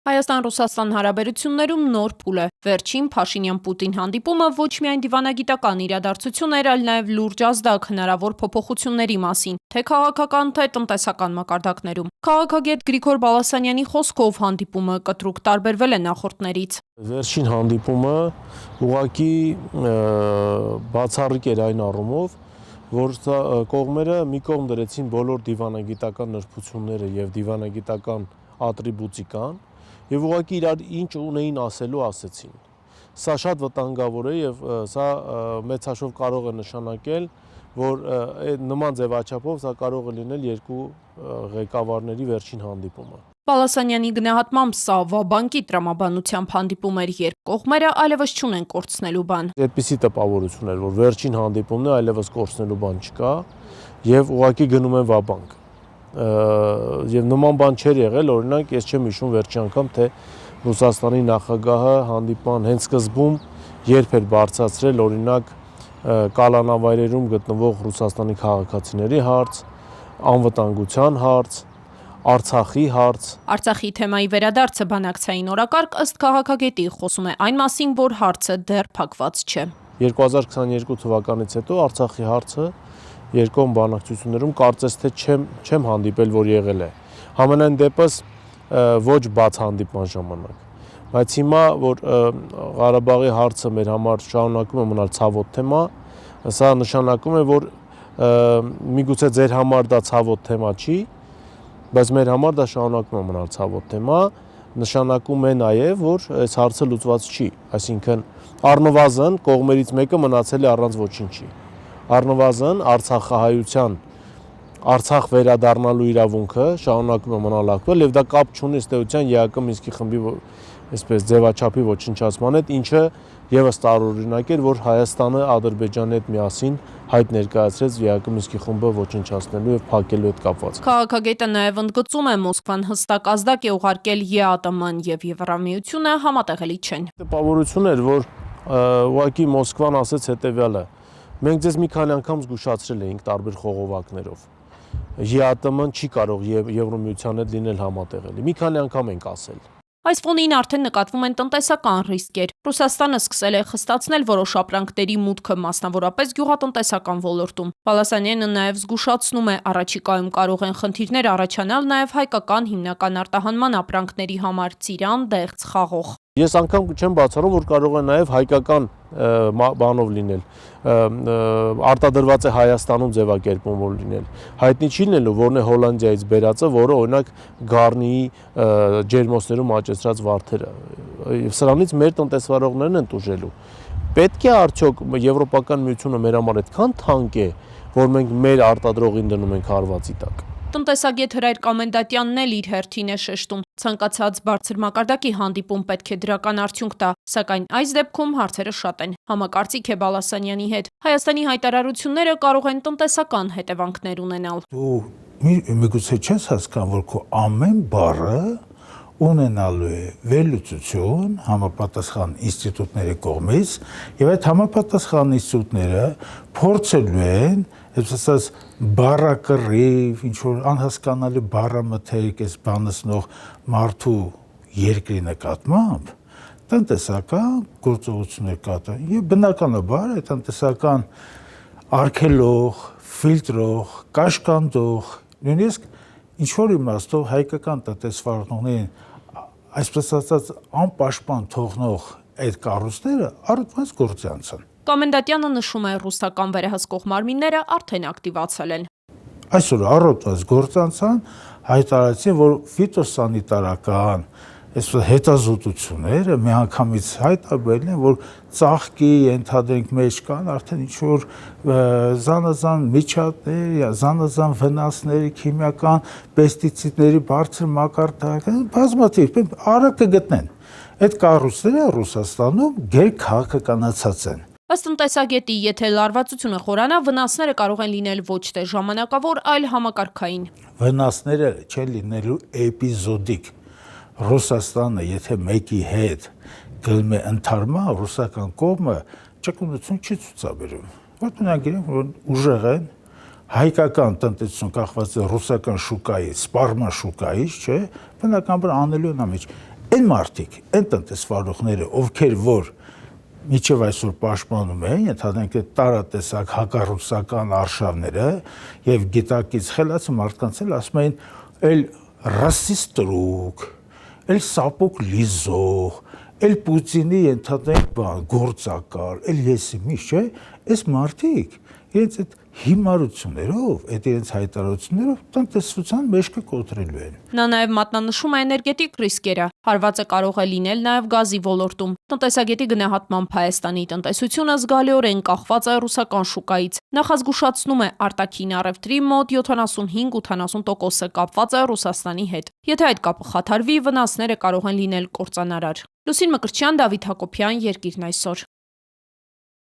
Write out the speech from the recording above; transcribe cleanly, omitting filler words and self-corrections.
Հայաստան-Ռուսաստան հարաբերություններում նոր փուլ է։ Վերջին Փաշինյան-Պուտին հանդիպումը ոչ միայն դիվանագիտական իրադարձություն էր, այլ նաև լուրջ ազդակ հնարավոր փոփոխությունների մասին, թե քաղաքական, թե տնտեսական մակարդակներում։ Քաղաքագետ Գրիգոր Բալասանյանի խոսքով հանդիպումը կտրուկ տարբերվել է նախորդներից։ Վերջին հանդիպումը ուղղակի բացառիկ էր այն առումով, որ կողմերը մի կողմ դրեցին բոլոր դիվանագիտական նրբությունները եւ դիվանագիտական ատրիբուտիկան եւ ուղղակի իրար ինչ ունեին ասելու ասեցին։ Սա շատ վտանգավոր է եւ սա մեծ հաշվով կարող է նշանակել, որ նման ձևաչափով սա կարող է լինել երկու ղեկավարների վերջին հանդիպումը։ Բալասանյանի գնահատմամբ սա Վաբանկի տրամաբանությամբ հանդիպում էր, երբ կողմերը այլևս չունեն կորցնելու բան։ Այդպիսի տպավորություն էր, որ վերջին հանդիպումն է, այլևս կորցնելու բան չկա եւ ուղղակի գնում են Վաբանկ։ Եվ նման բան չէր եղել, օրինակ ես չեմ հիշում վերջի անգամ, թե Ռուսաստանի նախագահը հանդիպման հենց սկզբում երբ էր բարձրացրել օրինակ կալանավայրերում գտնվող Ռուսաստանի քաղաքացիների հարց, անվտանգության հարց, Արցախի հարց։ Արցախի թեմայի վերադարձը բանակցային օրակարգ ըստ քաղաքագետի խոսում է այն մասին, որ հարցը դեռ փակված չէ։ 2022 թվականից հետո Արցախի հարցը երկկողմ բանակցություններում կարծես թե չեմ հանդիպել, որ եղել է։ Համենայն դեպս ոչ բաց հանդիպման ժամանակ։ Բայց հիմա որ Ղարաբաղի հարցը մեր համար շարունակում է մնալ ցավոտ թեմա, սա նշանակում է, որ միգուցե ձեր համար դա ցավոտ թեմա չի, բայց մեր համար դա շարունակում է մնալ ցավոտ թեմա, նշանակում է նաև, որ այս հարցը լուծված չի, այսինքն առնվազն կողմերից մեկը մնացել է առանց ոչինչի։ Առնվազն Արցախահայության Արցախ վերադառնալու իրավունքը շարունակում է մնալ ակտուալ եւ դա կապ չունի ըստ էության ԵԱԿ Մինսկի խմբի այսպես ձևաչափի ոչնչացման հետ, ինչը եւս տարօրինակ էր, որ Հայաստանը Ադրբեջանի հետ միասին հայտ ներկայացրեց ԵԱԿ Մինսկի խումբը ոչնչացնելու եւ փակելու հետ կապված։ Քաղաքագետը նաև ընդգծում է, Մոսկվան հստակ ազդակ է ուղարկել ԵԱՏՄ-ն եւ Եվրամիությունը համատեղելի չեն։ Տպավորություն էր, որ ուղղակի Մոսկվան ասեց հետեւյալը. մենք ձեզ մի քանի անգամ զգուշացրել էինք տարբեր խողովակներով։ ԵԱՏՄ-ն չի կարող Եվրամիության հետ լինել համատեղելի։ Մի քանի անգամ ենք ասել։ Այս ֆոնին արդեն նկատվում են տնտեսական ռիսկեր։ Ռուսաստանը սկսել է խստացնել որոշ ապրանքների մուտքը, մասնավորապես գյուղատնտեսական ոլորտում։ Բալասանյանը նաև զգուշացնում է, առաջիկայում կարող են խնդիրներ առաջանալ նաև հայկական հիմնական արտահանման ապրանքների համար՝ ծիրան, դեղց, խաղող։ Ես անգամ չեմ բացառում, որ կարող է նաև հայկական բանով լինել, արտադրված է Հայաստանում ձևակերպումով լինել։ Հայտնի չի լինելու, որն է Հոլանդիայից բերածը, որը օրինակ Գառնիի ջերմոցներում աճեցրած վարդերը։ Եվ սրանից մեր տնտեսվարողներն են տուժելու։ Պետք է արդյոք Եվրոպական միությունը մեր համար այդքան թանկ է, որ մենք մեր արտադրողին դնում ենք հարվածի տակ։ Տնտեսագետ Հրայր Կամենդատյանն էլ իր հերթին է շեշտում. ցանկացած բարձր մակարդակի հանդիպում պետք է դրական արդյունք տա, սակայն այս դեպքում հարցերը շատ են։ Համակարծիք է Բալասանյանի հետ։ Հայաստանի հայտարարությունները կարող են տնտեսական հետևանքներ ունենալ։ Դու միգուցե չես հասկանում, որ քո ամեն բառը ունենալու է վերլուծություն համապատասխան ինստիտուտների կողմից, եւ այդ համապատասխան ինստիտուտները փորձելու են այսպես բառակռիվ, ինչ որ անհասկանալի բառամթերք էս բանացնող մարդու երկրի նկատմամբ տնտեսական գործողություններ կատարեն եւ բնականաբար այդ տնտեսական արգելող, ֆիլտրող, կաշկանդող, նույնիսկ ինչ որ իմաստով հայկական տնտեսվարողներին այսպես ասած անպաշտպան թողնող այդ կառույցները առնվազն գործի անցան։ Կամենդատյանը նշում է, ռուսական վերահսկող մարմինները արդեն ակտիվացել են։ Այսօր առնվազն գործի անցան, հայտարարեցին, որ ֆիտոսանիտարական այսպես հետազոտությունները միանգամից հայտարարել են, որ ծաղկի ենթադրենք մեջ կան արդեն ինչ որ զանազան միջատներ, զանազան վնասներ, քիմիական պեստիցիդների բարձր մակարդակ, բազմաթիվ արագ կգտնեն։ Այդ կառույցները Ռուսաստանում գերքաղաքականացած են։ Ըստ տնտեսագետի, եթե լարվածությունը խորանա, վնասները կարող են լինել ոչ թե ժամանակավոր, այլ համակարգային։ Վնասները չեն լինելու էպիզոդիկ։ Ռուսաստանը, եթե մեկի հետ գնում է ընդհարման, ռուսական կողմը ճկունություն չի ցուցաբերում։ Որտեղ գիտենք, որ ուժեղ են, հայկական տնտեսություն կախված է ռուսական շուկայից, սպառման շուկայից, չէ, բնականաբար անելու են ամիջ։ Այն մարդիկ, այն տնտեսվարողները, ովքեր որ միջև այսօր պաշտպանում են, ընդհանրենք այդ տարատեսակ հակառուսական արշավները եւ գիտակից խելացի մարդկանց էլ ասում են էլ ռասիստ տրուկ, էլ սապոկ լիզող, էլ Պուտինի ընդհանրենք բան գործակալ, էլ եսի մի չէ, այս մարդիկ իրենց այդ հիմարություններով, այդ իրենց հայտարարություններով տնտեսության մեջքը կոտրելու են։ Նա նաև մատնանշում է էներգետիկ ռիսկերը։ Հարվածը կարող է լինել նաև գազի ոլորտում։ Տնտեսագետի գնահատմամբ Հայաստանի տնտեսությունը զգալիորեն կախված է ռուսական շուկայից։ Նախազգուշացնում է, արտաքին առևտրի մոտ 75-80%-ը կապված է Ռուսաստանի հետ։ Եթե այդ կապը խաթարվի, վնասները կարող են լինել կործանարար։ Լուսին Մկրտչյան, Դավիթ Հակոբյան, Երկիրն այսօր։